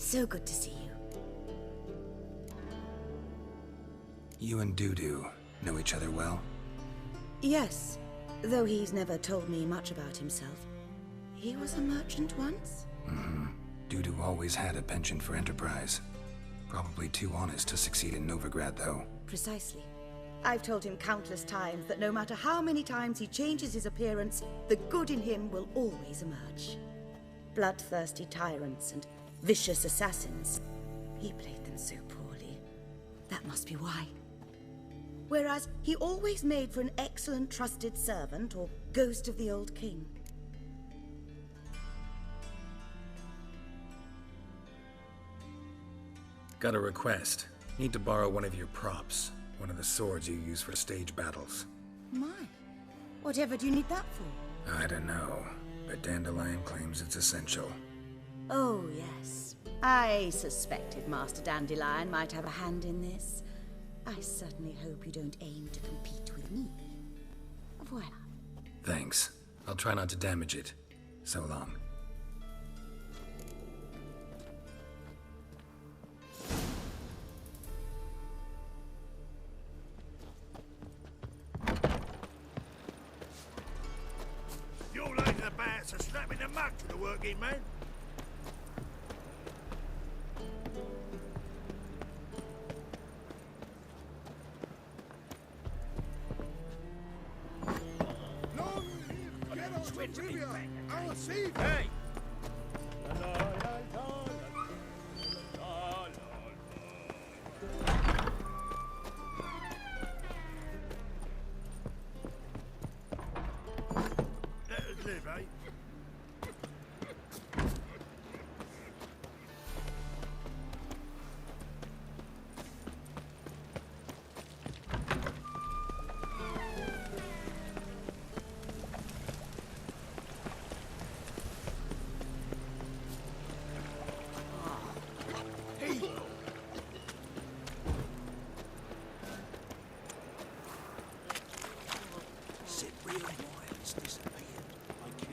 So good to see you. You and Dudu know each other well? Yes, though he's never told me much about himself. He was a merchant once? Dudu always had a penchant for enterprise. Probably too honest to succeed in Novigrad, though. Precisely. I've told him countless times that no matter how many times he changes his appearance, the good in him will always emerge. Bloodthirsty tyrants and vicious assassins. He played them so poorly. That must be why. Whereas he always made for an excellent trusted servant or ghost of the old king. Got a request. Need to borrow one of your props. One of the swords you use for stage battles. My, whatever do you need that for? I don't know, but Dandelion claims it's essential. Oh, yes. I suspected Master Dandelion might have a hand in this. I certainly hope you don't aim to compete with me. Voila. Thanks. I'll try not to damage it. So long. You're laying about, so snapping the mug to the working man. Hey! Let us live, eh?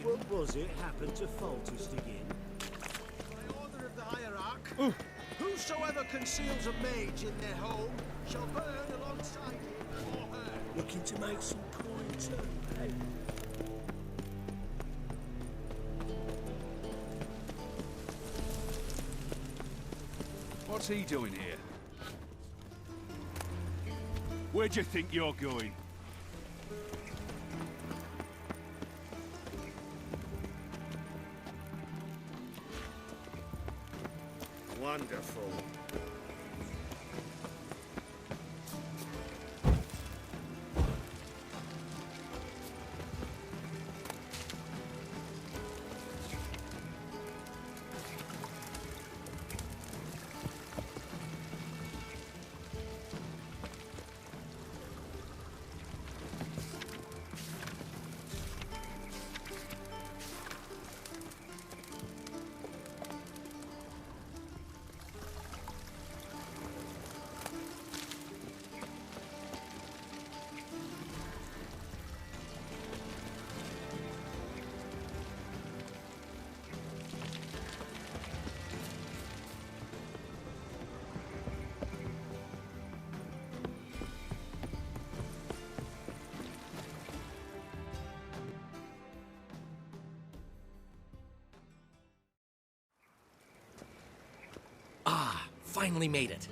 What was it happened to Foltest again? By order of the hierarch, whosoever conceals a mage in their home shall burn alongside him or her. Looking to make some coin too, eh? What's he doing here? Where do you think you're going? Wonderful. Finally made it.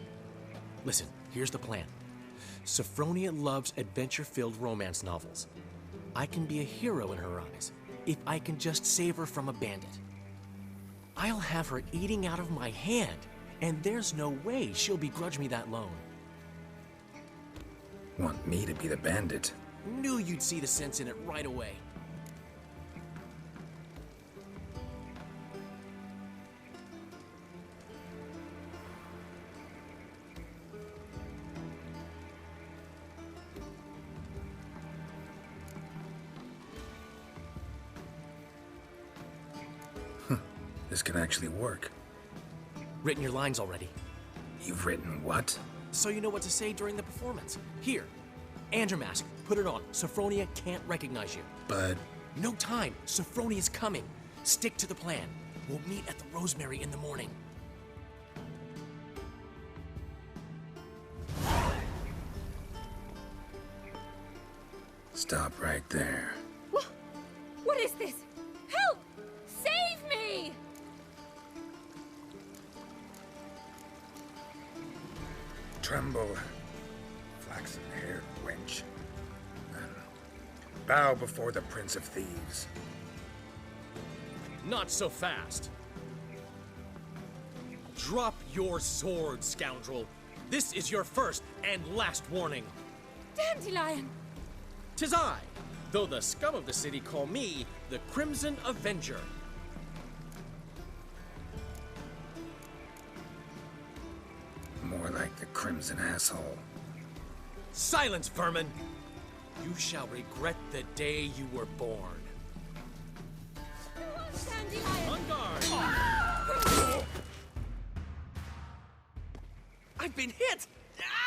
Listen, here's the plan. Sophronia loves adventure-filled romance novels. I can be a hero in her eyes if I can just save her from a bandit. I'll have her eating out of my hand, and there's no way she'll begrudge me that loan. Want me to be the bandit? Knew you'd see the sense in it right away. This can actually work. Written your lines already, You've written what? so you know what to say during the performance. Here, Andromask, put it on. Sophronia can't recognize you. But No time. Sophronia's coming. Stick to the plan. We'll meet at the Rosemary in the morning. Stop right there. What is this? Help! Save me! Tremble, flaxen-haired wench. And bow before the Prince of Thieves. Not so fast. Drop your sword, scoundrel. This is your first and last warning. Dandelion! 'Tis I, though the scum of the city call me the Crimson Avenger. More like the Crimson Asshole. Silence, vermin! You shall regret the day you were born. Dandelion! On guard! I've been hit!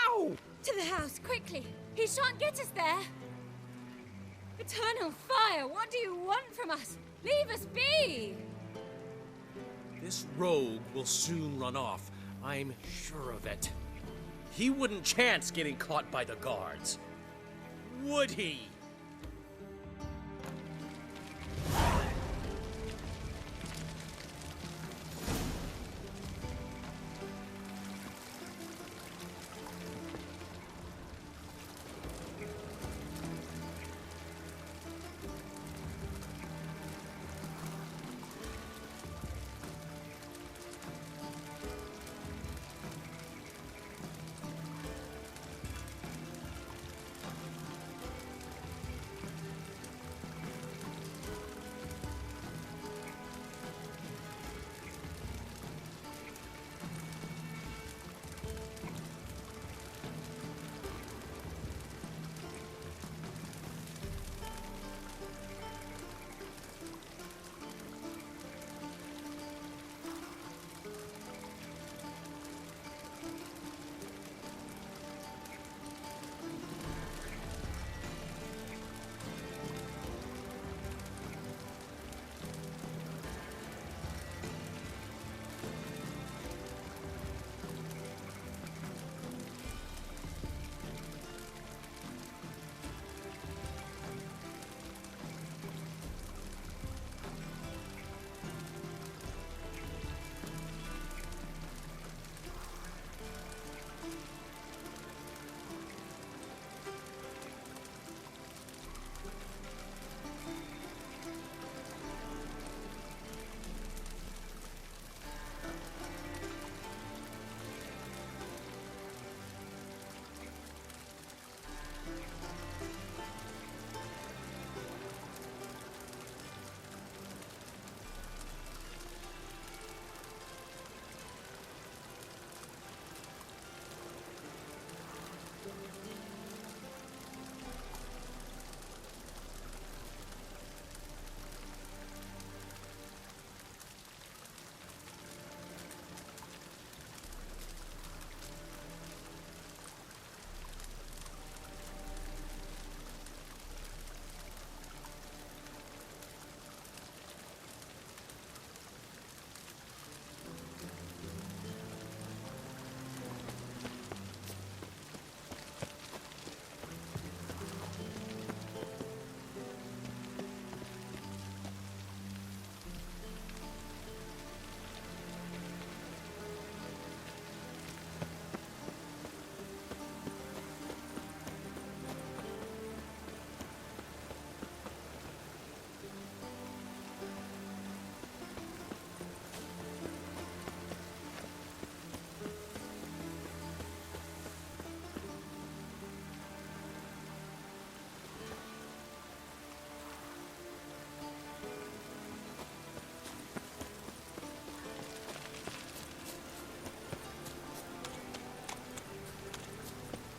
Ow! To the house, quickly! He shan't get us there! Eternal fire, what do you want from us? Leave us be! This rogue will soon run off. I'm sure of it. He wouldn't chance getting caught by the guards. Would he?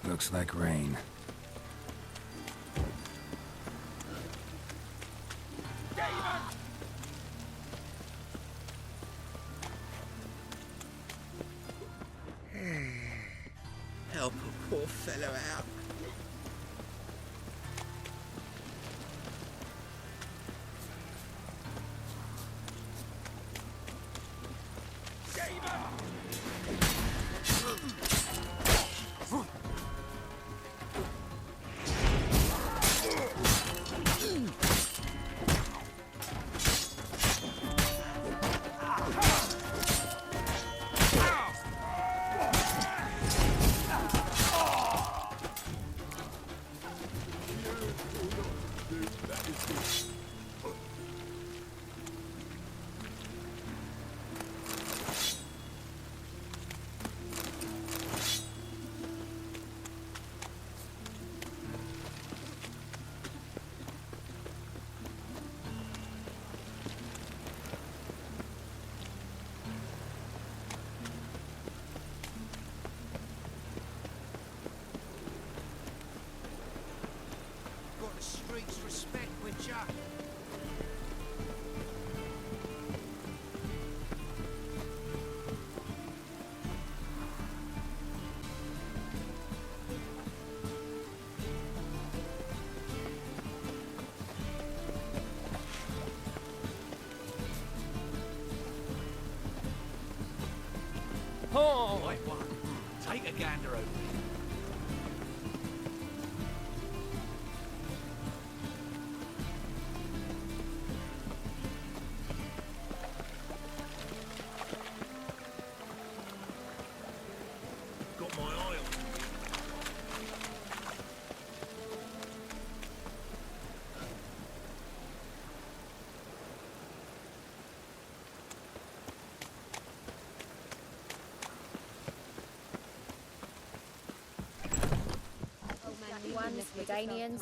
Looks like rain. Help a poor fellow out. Oh! Right one. Take a gander over here. Got my eye on you. Ones, Redanians.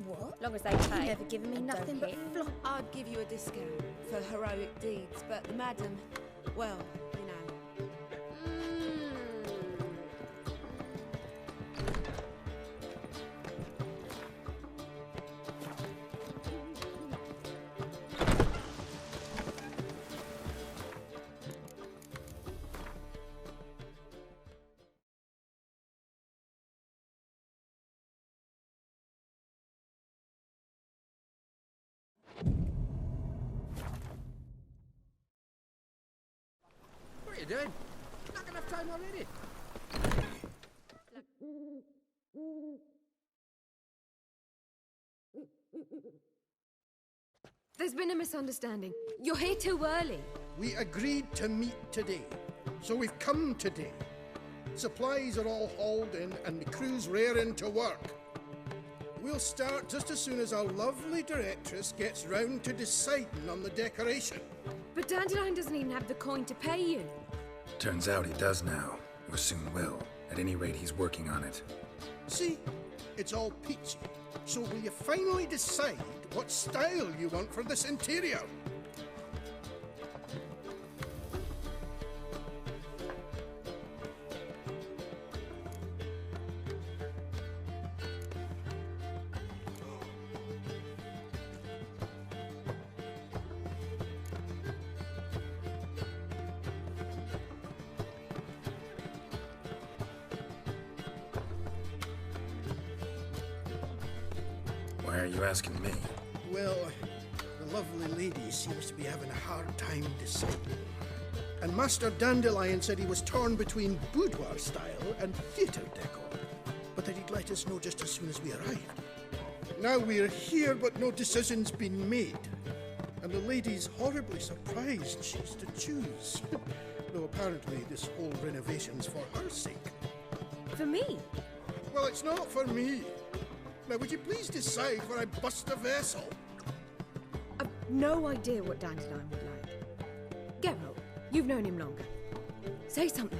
What? Long as they You've pay. never given me and don't nothing but hit. flop. I'd give you a discount for heroic deeds, but the madam, well, you know. What are you doing? Not enough time already. There's been a misunderstanding. You're here too early. We agreed to meet today, so we've come today. Supplies are all hauled in and the crew's raring to work. We'll start just as soon as our lovely directress gets round to deciding on the decoration. But Dandelion doesn't even have the coin to pay you. Turns out he does now, or soon will. At any rate, he's working on it. See, it's all peachy. So will you finally decide what style you want for this interior? Why are you asking me? Well, the lovely lady seems to be having a hard time deciding. And Master Dandelion said he was torn between boudoir style and theatre decor, but that he'd let us know just as soon as we arrived. Now we're here, but no decision's been made. And the lady's horribly surprised she's to choose. Though apparently this whole renovation's for her sake. For me? Well, it's not for me. Now, would you please decide where I bust a vessel? I've no idea what Dandelion would like. Geralt, you've known him longer. Say something.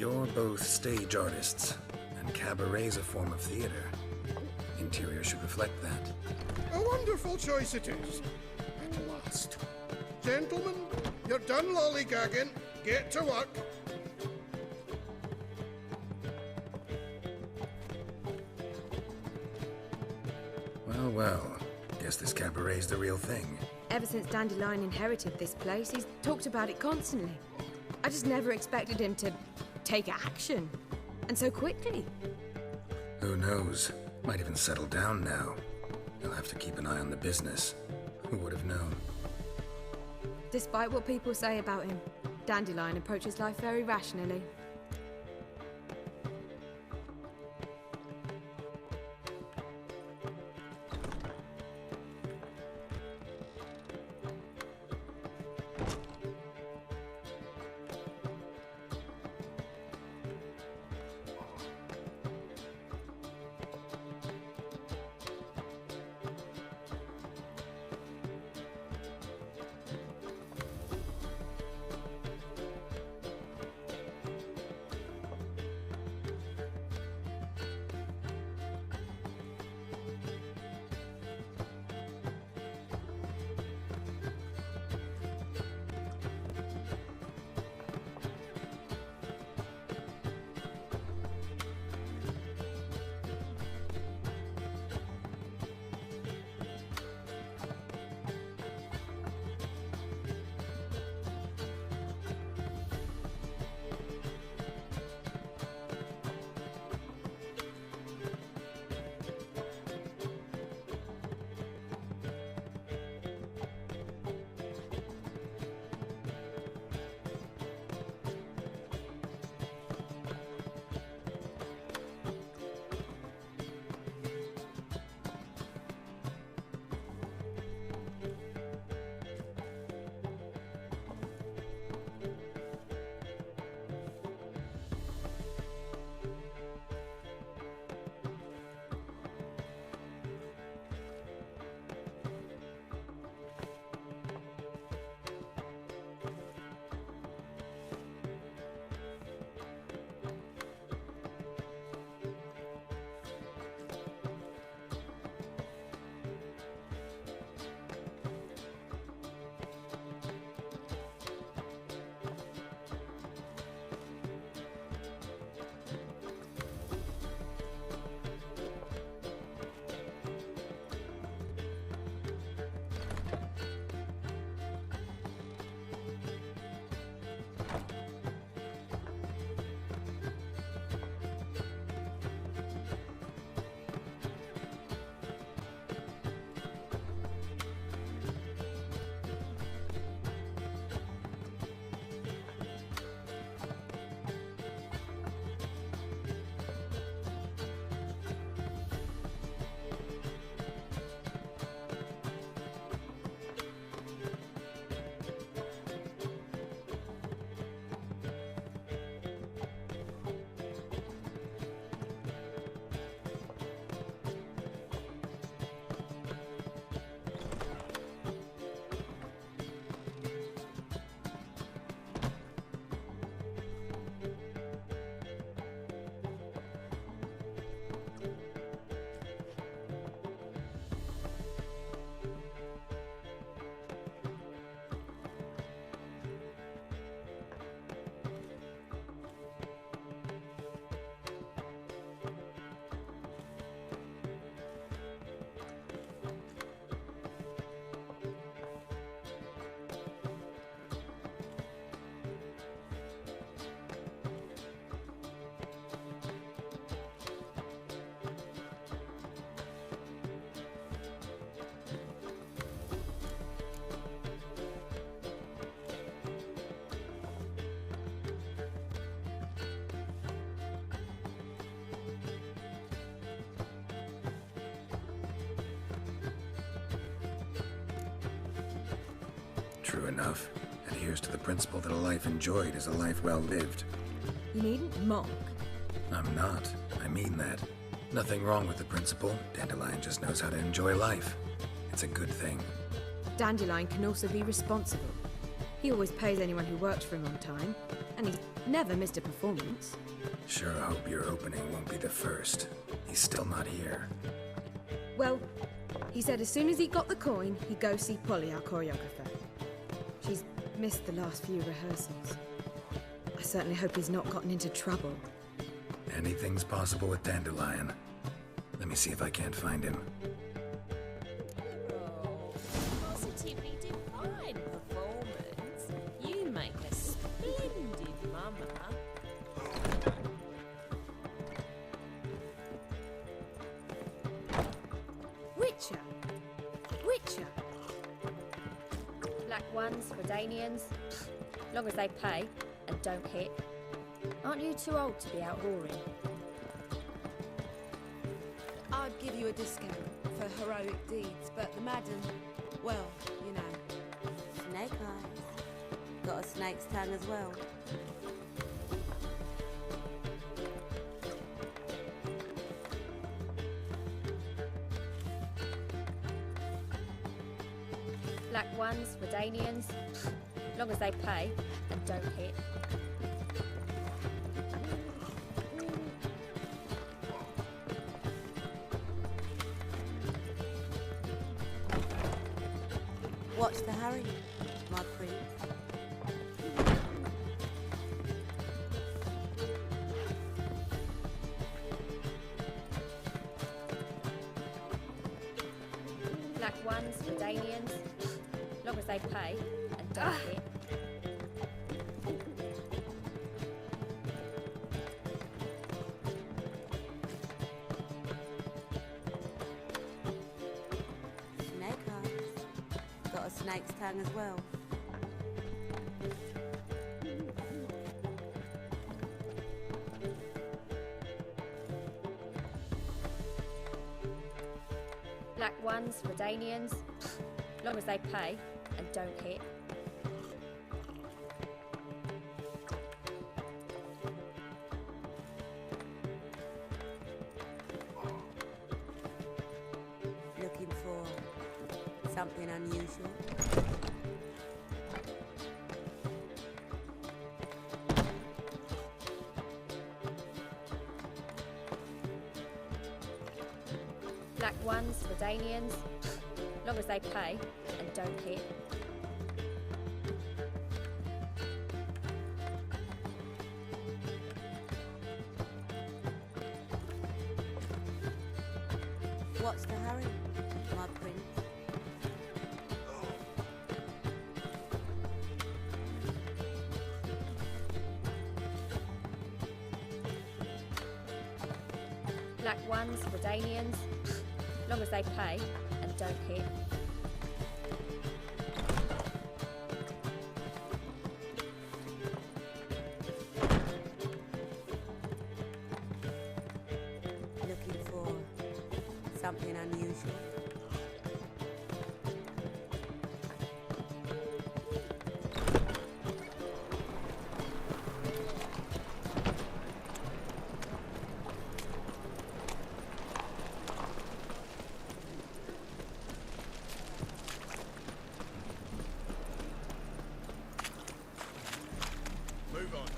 You're both stage artists, and cabaret's a form of theater. Interior should reflect that. A wonderful choice it is. At last. Gentlemen, you're done lollygagging. Get to work. Well, well. Guess this cabaret's the real thing. Ever since Dandelion inherited this place, he's talked about it constantly. I just never expected him to take action. And so quickly. Who knows? Might even settle down now. He'll have to keep an eye on the business. Who would have known? Despite what people say about him, Dandelion approaches life very rationally. True enough. Adheres to the principle that a life enjoyed is a life well lived. You needn't mock. I'm not. I mean that. Nothing wrong with the principle. Dandelion just knows how to enjoy life. It's a good thing. Dandelion can also be responsible. He always pays anyone who works for him on time, and he's never missed a performance. Sure hope your opening won't be the first. He's still not here. Well, he said as soon as he got the coin, he'd go see Polly, our choreographer. She's missed the last few rehearsals. I certainly hope he's not gotten into trouble. Anything's possible with Dandelion. Let me see if I can't find him. Positively divine performance. You make a splendid mama. Witcher! Witcher! Black ones, Redanians, long as they pay and don't hit. Aren't you too old to be out whoring? I'd give you a discount for heroic deeds, but the madam, well, you know. Snake eyes. Got a snake's tongue as well. Black ones, Redanians, long as they pay and don't hit. What's the hurry, my prince? Black ones, Redanians, long as they pay and don't hit. Snake eyes. Got a snake's tongue as well. Black ones, Redanians, long as they pay and don't hit. Looking for something unusual. Black ones, Redanians, long as they pay and don't hit. What's the hurry, my prince? Black ones, Redanians, long as they pay and don't hit. Looking for something unusual. Move on.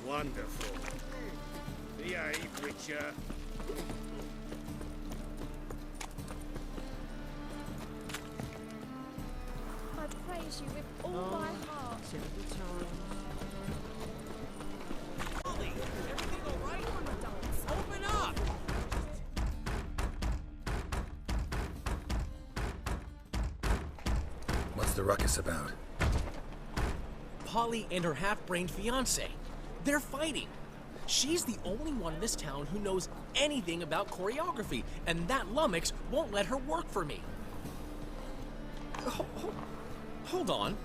Wonderful. Behave, Witcher. I praise you with all my heart. Polly, everything all right? Open up! What's the ruckus about? Polly and her half-brained fiancé. They're fighting. She's the only one in this town who knows anything about choreography, and that lummox won't let her work for me. Hold on.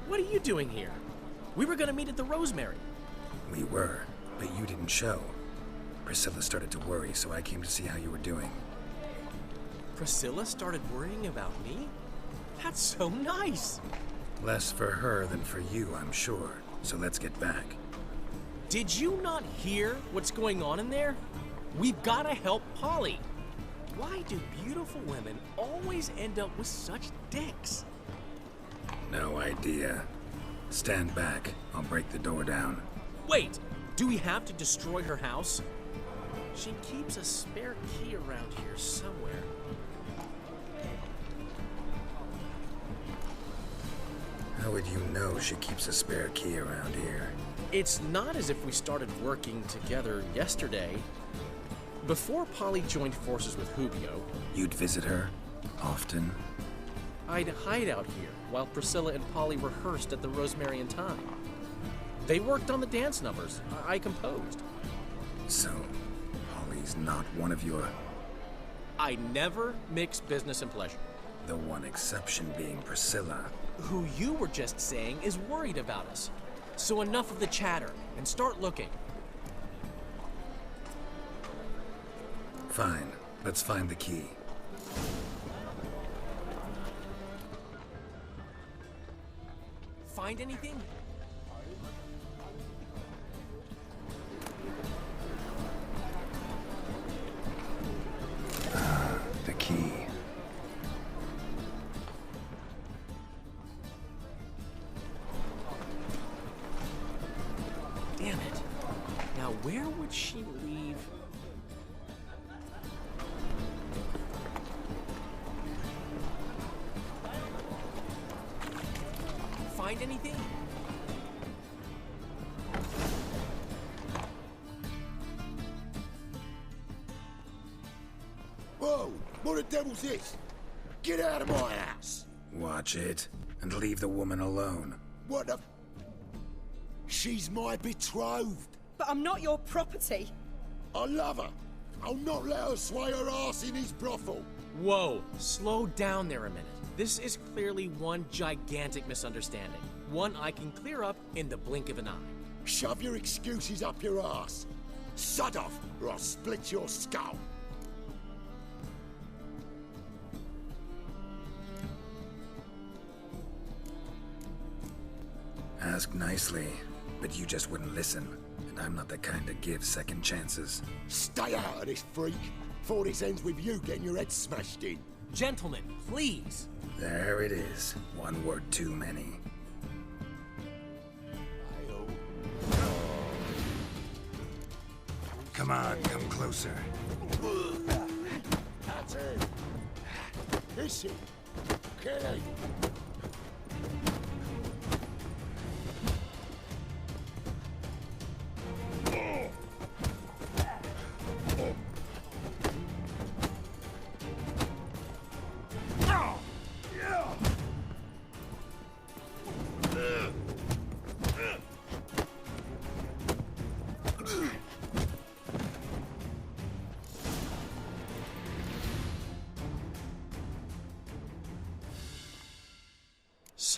What are you doing here? We were gonna meet at the Rosemary. We were, but you didn't show. Priscilla started to worry, so I came to see how you were doing. Priscilla started worrying about me? That's so nice. Less for her than for you, I'm sure. So let's get back. Did you not hear what's going on in there? We've gotta help Polly. Why do beautiful women always end up with such dicks? No idea. Stand back. I'll break the door down. Wait! Do we have to destroy her house? She keeps a spare key around here somewhere. How would you know she keeps a spare key around here? It's not as if we started working together yesterday. Before Polly joined forces with Hubio, You'd visit her? Often? I'd hide out here while Priscilla and Polly rehearsed at the Rosemary and Thyme. They worked on the dance numbers I composed. So, Polly's not one of your... I never mix business and pleasure. The one exception being Priscilla. Who you were just saying is worried about us. So enough of the chatter, and start looking. Fine. Let's find the key. Find anything? The key. Damn it. Now where would she leave? Find anything? Whoa! What the devil's this? Get out of my house! Watch it, and leave the woman alone. What the... She's my betrothed. But I'm not your property. I love her. I'll not let her sway her ass in his brothel. Whoa, slow down there a minute. This is clearly one gigantic misunderstanding. One I can clear up in the blink of an eye. Shove your excuses up your ass. Sod off, or I'll split your skull. Ask nicely, but you just wouldn't listen. And I'm not the kind to give second chances. Stay out of this, freak, before this ends with you getting your head smashed in. Gentlemen, please. There it is. One word too many. Come on, come closer. That's it. Is it? Kelly.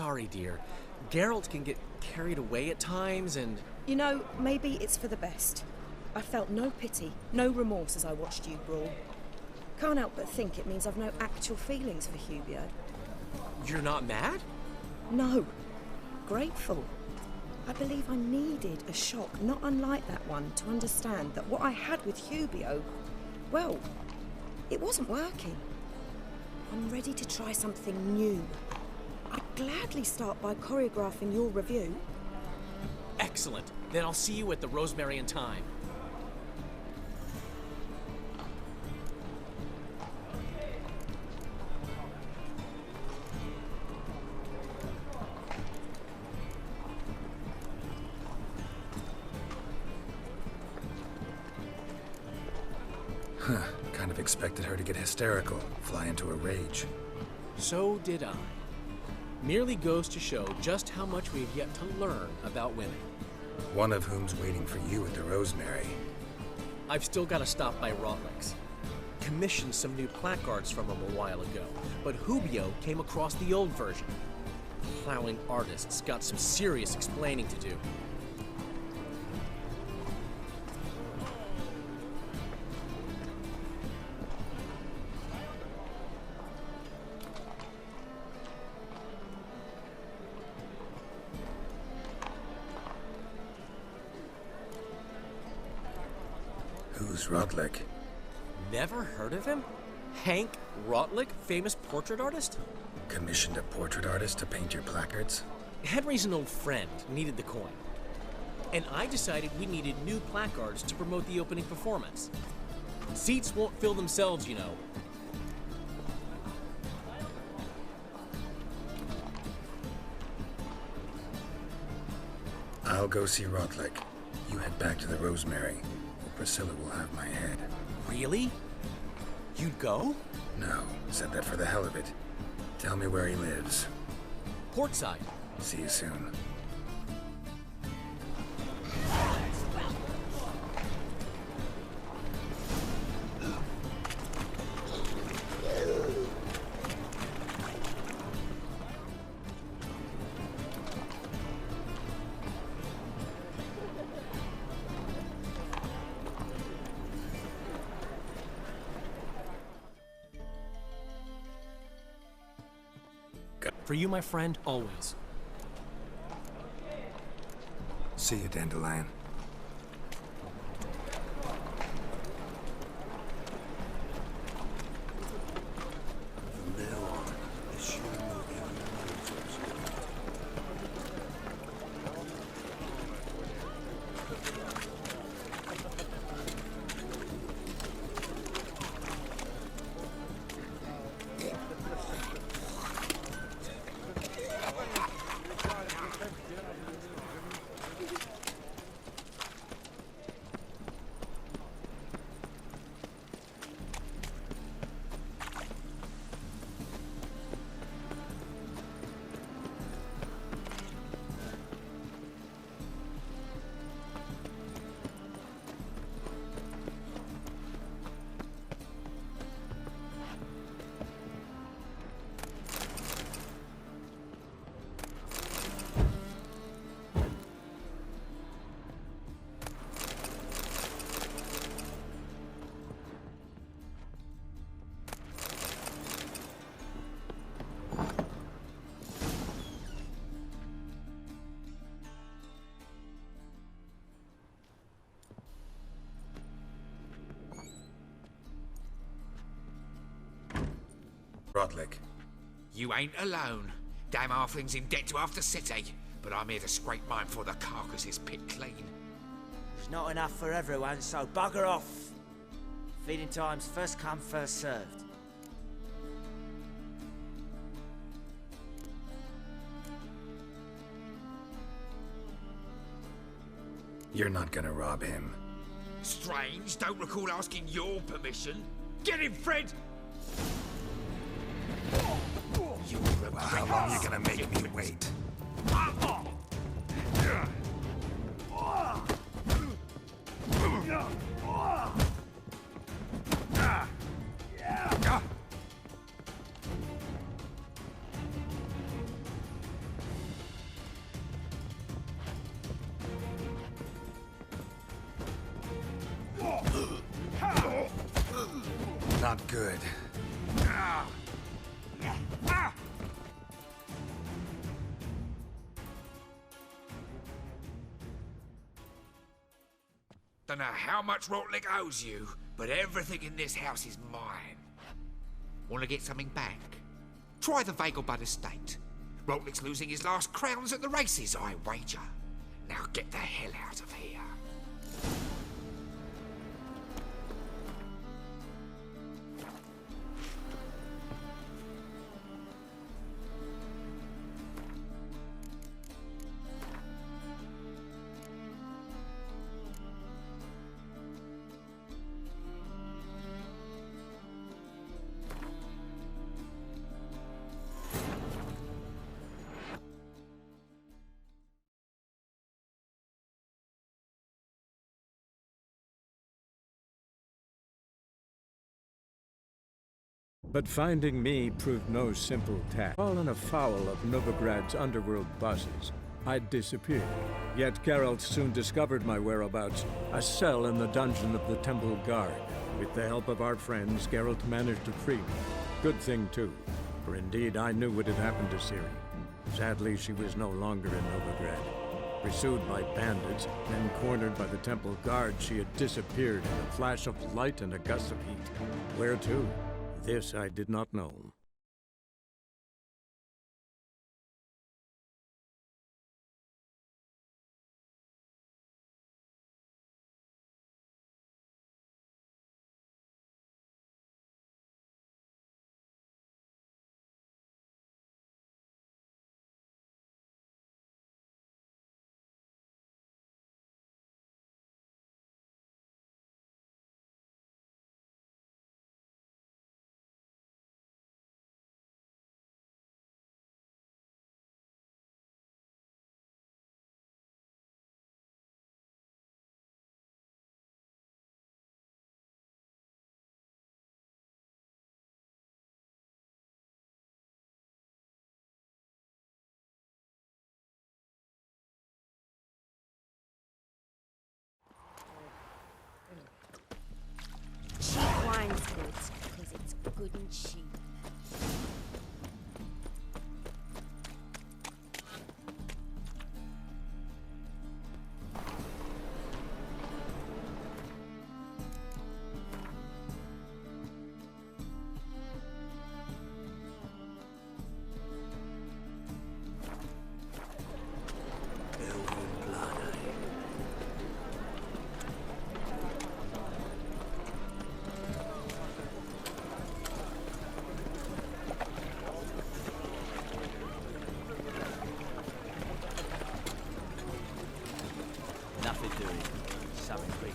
Sorry, dear. Geralt can get carried away at times and... You know, maybe it's for the best. I felt no pity, no remorse as I watched you brawl. Can't help but think it means I've no actual feelings for Hubio. You're not mad? No. Grateful. I believe I needed a shock not unlike that one to understand that what I had with Hubio, well, it wasn't working. I'm ready to try something new. I'd gladly start by choreographing your review. Excellent. Then I'll see you at the Rosemary and Thyme. Huh. Kind of expected her to get hysterical, fly into a rage. So did I. Merely goes to show just how much we've yet to learn about women. One of whom's waiting for you at the Rosemary. I've still got to stop by Rotlick's. Commissioned some new placards from him a while ago, but Hubio came across the old version. Plowing artists got some serious explaining to do. Who's Rotlick? Never heard of him? Hank Rotlick, famous portrait artist? Commissioned a portrait artist to paint your placards? Henry's an old friend, needed the coin. And I decided we needed new placards to promote the opening performance. Seats won't fill themselves, you know. I'll go see Rotlick. You head back to the Rosemary, or Priscilla will have my head. Really? You'd go? No, said that for the hell of it. Tell me where he lives. Portside. See you soon. For you, my friend, always. See you, Dandelion. From now on, assume whatever Rotlick. You ain't alone. Damn halfling's in debt to half the city, but I'm here to scrape mine before the carcass is picked clean. There's not enough for everyone, so bugger off. Feeding time's first come, first served. You're not gonna rob him. Strange, don't recall asking your permission. Get him, Fred! How long are you gonna make me wait? Not good. Don't know how much Rotlick owes you, but everything in this house is mine. Want to get something back? Try the Vagelbud estate. Rotlick's losing his last crowns at the races, I wager. Now get the hell out of here. But finding me proved no simple task. Fallen afoul of Novigrad's underworld bosses, I'd disappeared. Yet Geralt soon discovered my whereabouts, a cell in the dungeon of the Temple Guard. With the help of our friends, Geralt managed to free me. Good thing, too, for indeed I knew what had happened to Ciri. Sadly, she was no longer in Novigrad. Pursued by bandits, then cornered by the Temple Guard, she had disappeared in a flash of light and a gust of heat. Where to? This I did not know. Cheap wine's good, because it's good and cheap. Nothing doing. Something big.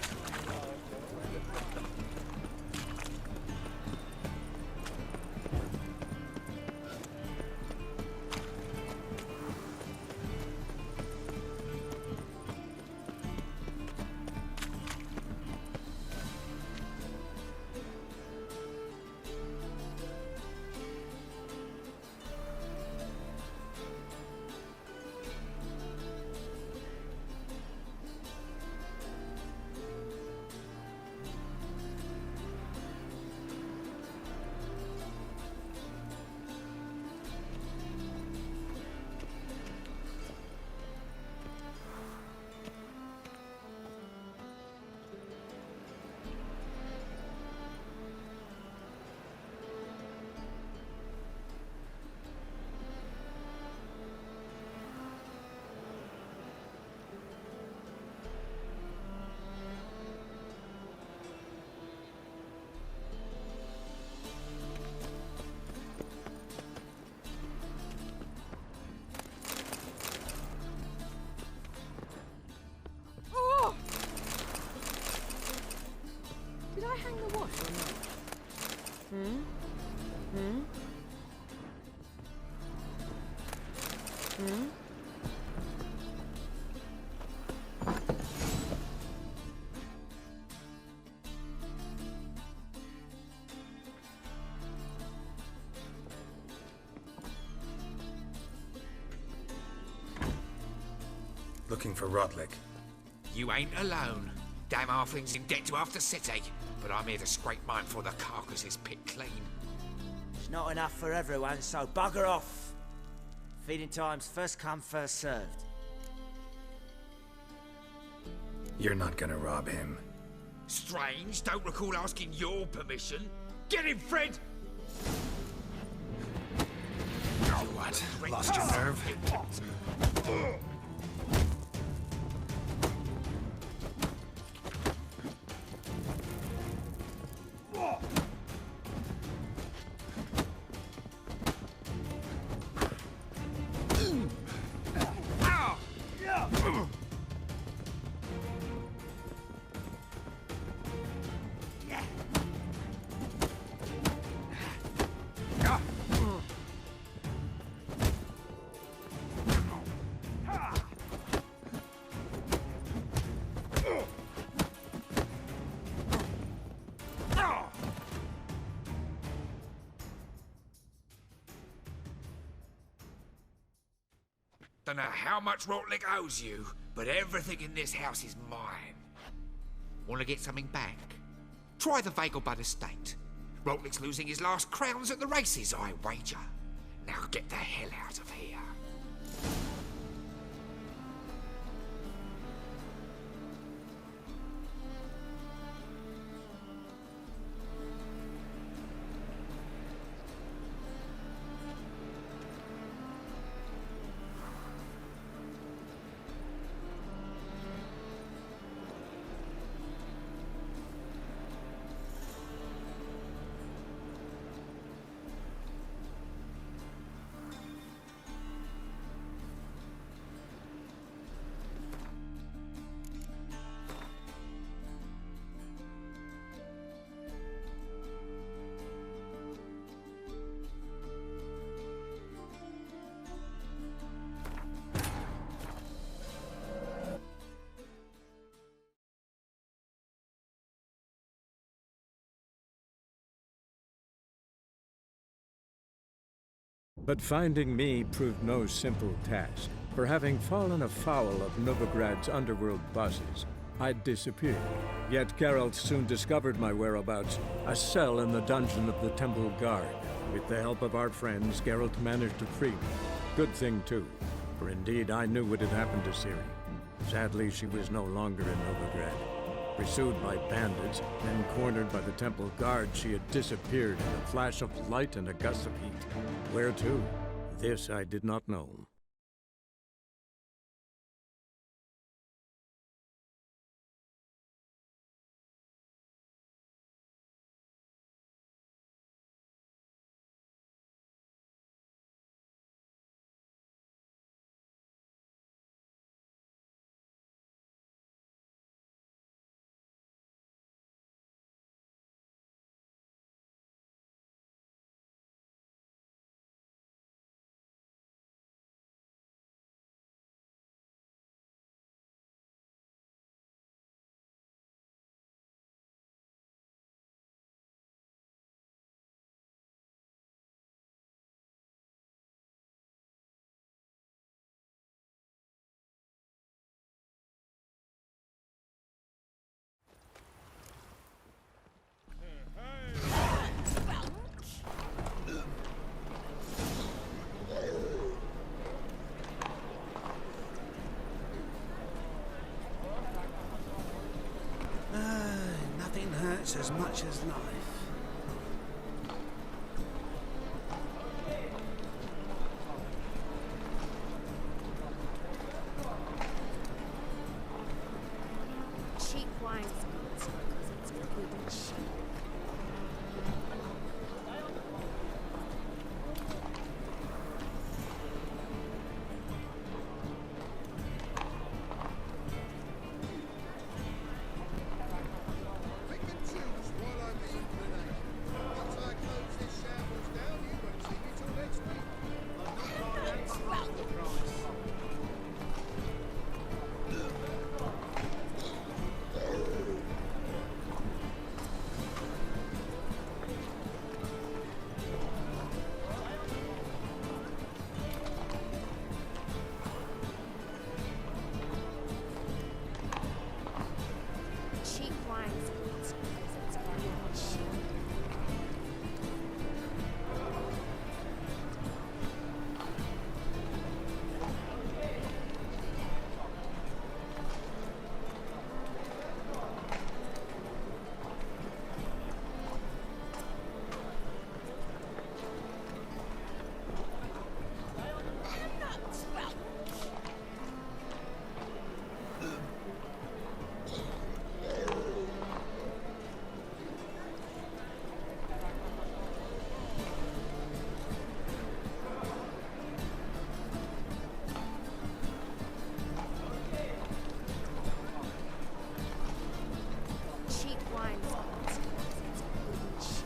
Did I hang the wash or not? Hmm? Hmm? Hmm? Looking for Rotlick. You ain't alone. Damn halfling's in debt to half the city, but I'm here to scrape mine before the carcass is picked clean. It's not enough for everyone, so bugger off. Feeding time's first come, first served. You're not gonna rob him. Strange, don't recall asking your permission. Get him, Fred! What? Lost your nerve? Don't know how much Rotlick owes you, but everything in this house is mine. Want to get something back? Try the Vegelbud estate. Rotlick's losing his last crowns at the races, I wager. Now get the hell out of here. But finding me proved no simple task, for having fallen afoul of Novigrad's underworld bosses, I'd disappeared. Yet Geralt soon discovered my whereabouts, a cell in the dungeon of the Temple Guard. With the help of our friends, Geralt managed to free me. Good thing, too, for indeed I knew what had happened to Ciri. Sadly, she was no longer in Novigrad. Pursued by bandits, then cornered by the Temple Guard, she had disappeared in a flash of light and a gust of heat. Where to? This I did not know. Nothing hurts as much as life. Cheap wine's good because it's good and cheap. Cheap wine's good because it's good and cheap. Cheap wine's good because it's good and cheap.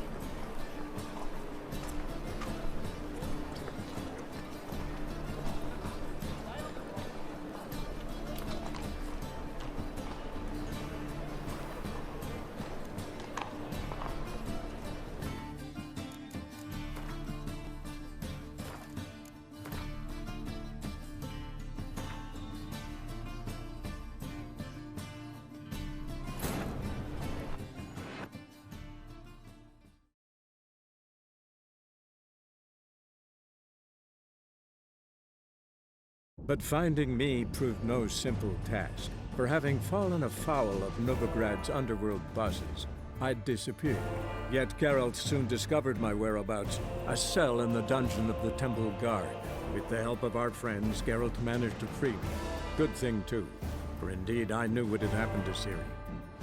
But finding me proved no simple task, for having fallen afoul of Novigrad's underworld bosses, I'd disappeared. Yet Geralt soon discovered my whereabouts, a cell in the dungeon of the Temple Guard. With the help of our friends, Geralt managed to free me. Good thing, too, for indeed I knew what had happened to Ciri.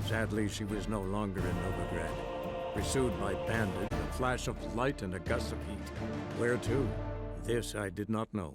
Sadly, she was no longer in Novigrad. Pursued by bandits, a flash of light and a gust of heat. Where to? This I did not know.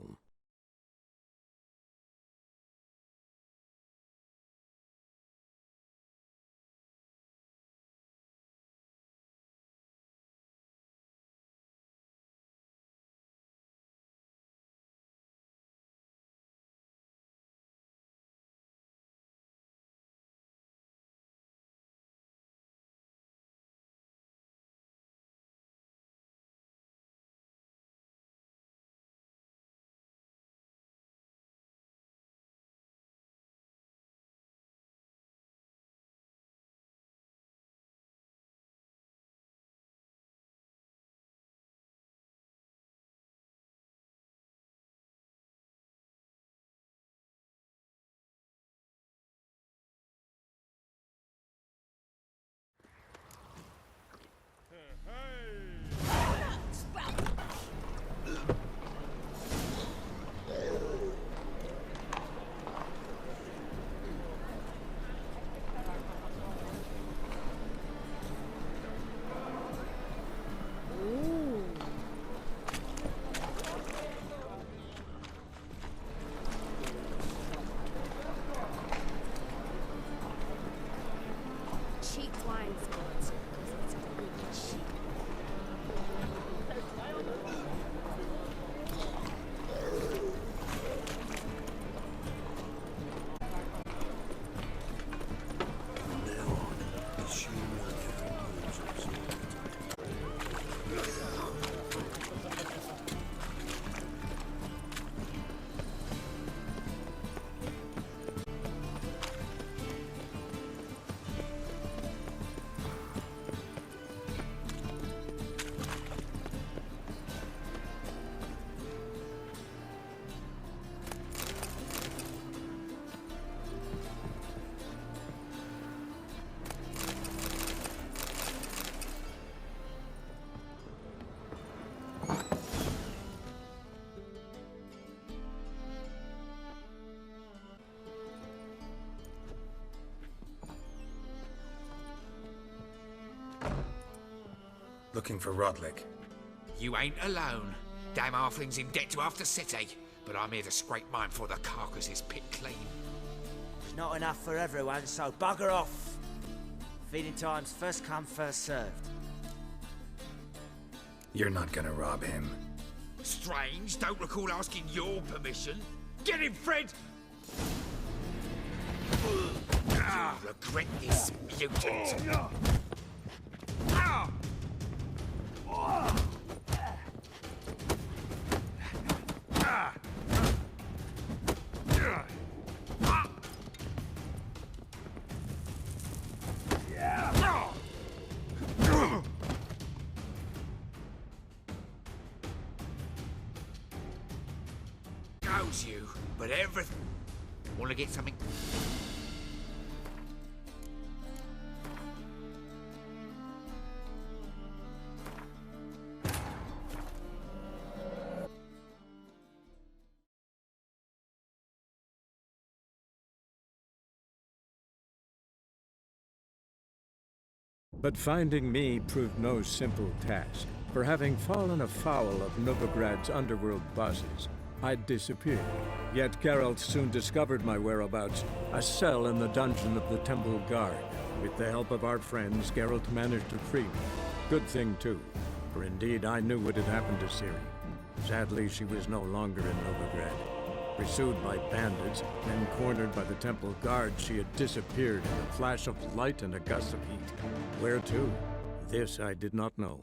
cheap wine's good. It's good cheap. Looking for Rodlick. You ain't alone. Damn halfling's in debt to half the city, but I'm here to scrape mine before the carcass is picked clean. It's not enough for everyone, so bugger off. Feeding time's first come, first served. You're not gonna rob him. Strange, don't recall asking your permission. Get him, Fred! You'll regret this, mutant. Knows you, but everything. Want to get something? But finding me proved no simple task. For having fallen afoul of Novigrad's underworld bosses, I'd disappeared. Yet Geralt soon discovered my whereabouts, a cell in the dungeon of the Temple Guard. With the help of our friends, Geralt managed to free me. Good thing, too, for indeed I knew what had happened to Ciri. Sadly, she was no longer in Novigrad. Pursued by bandits, then cornered by the Temple Guard, she had disappeared in a flash of light and a gust of heat. Where to? This I did not know.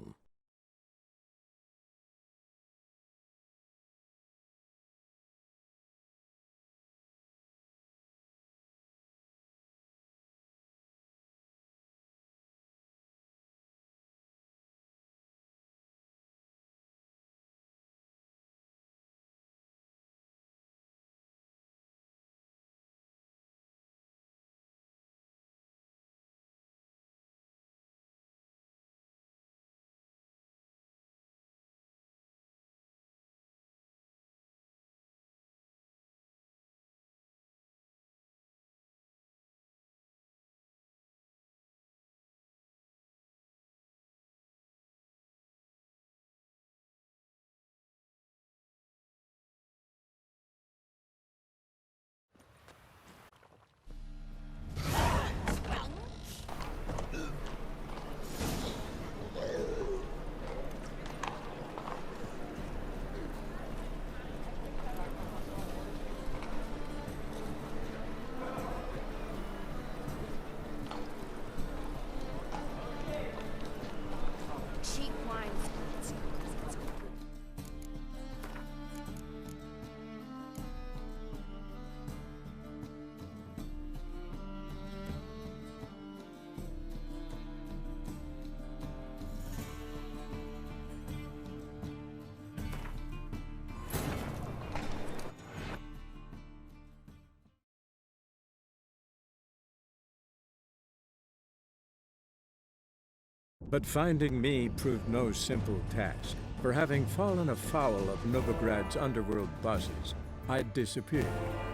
But finding me proved no simple task. For having fallen afoul of Novigrad's underworld bosses, I'd disappeared.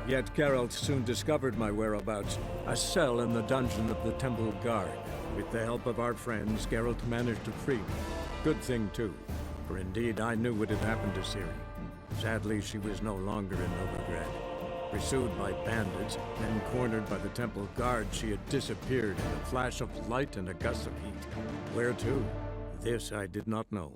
Yet Geralt soon discovered my whereabouts, a cell in the dungeon of the Temple Guard. With the help of our friends, Geralt managed to free me. Good thing, too, for indeed I knew what had happened to Ciri. Sadly, she was no longer in Novigrad. Pursued by bandits, then cornered by the temple guard, she had disappeared in a flash of light and a gust of heat. Where to? This I did not know.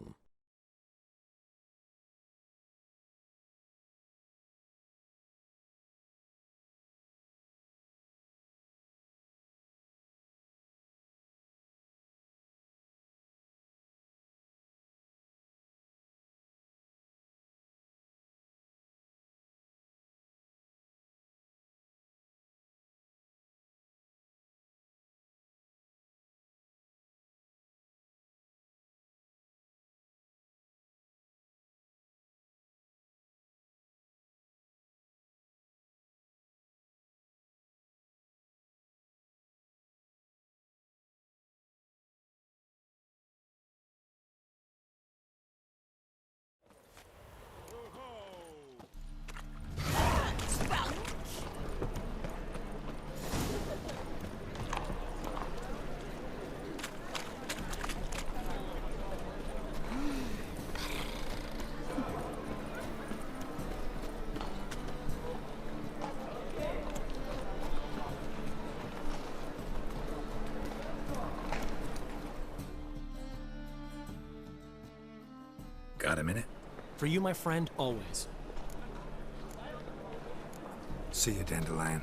Got a minute? For you, my friend, always. See you, Dandelion.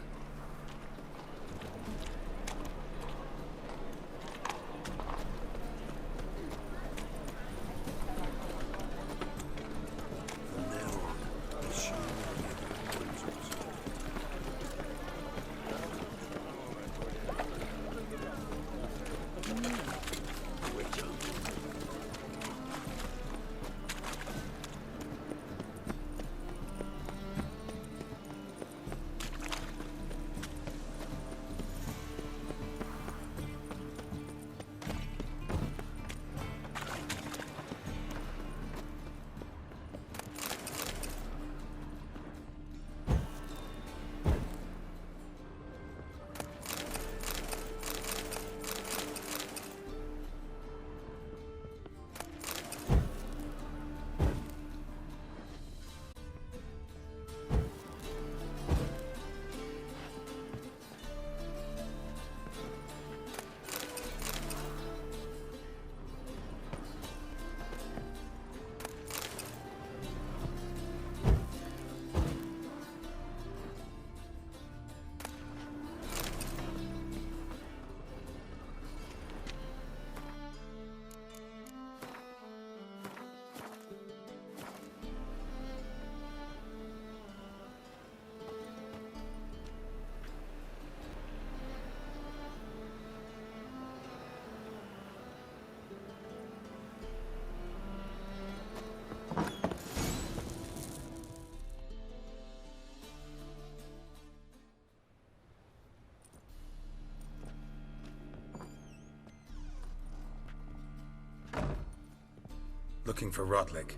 Looking for Rotlick.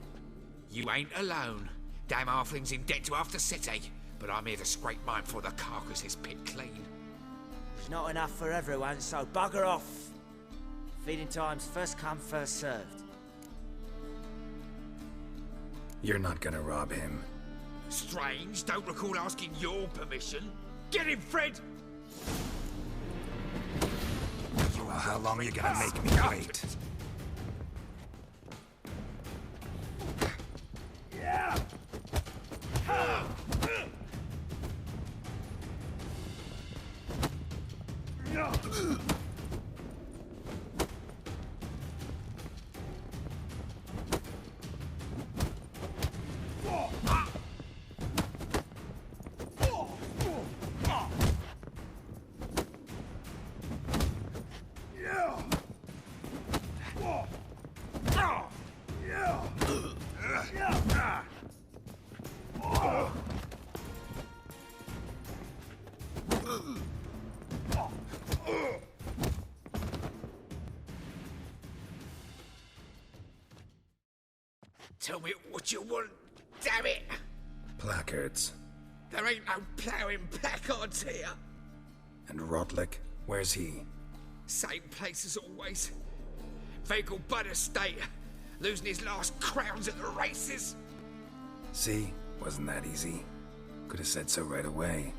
You ain't alone. Damn halfling's in debt to half the city, but I'm here to scrape mine before the carcass is pit clean. There's not enough for everyone, so bugger off. Feeding time's first come, first served. You're not gonna rob him. Strange, don't recall asking your permission. Get him, Fred! Well, how long are you gonna make me wait? Tell me what you want, damn it! Placards. There ain't no ploughing placards here. And Rotlick, where's he? Same place as always. Vagel Bud Estate, losing his last crowns at the races. See? Wasn't that easy? Could have said so right away.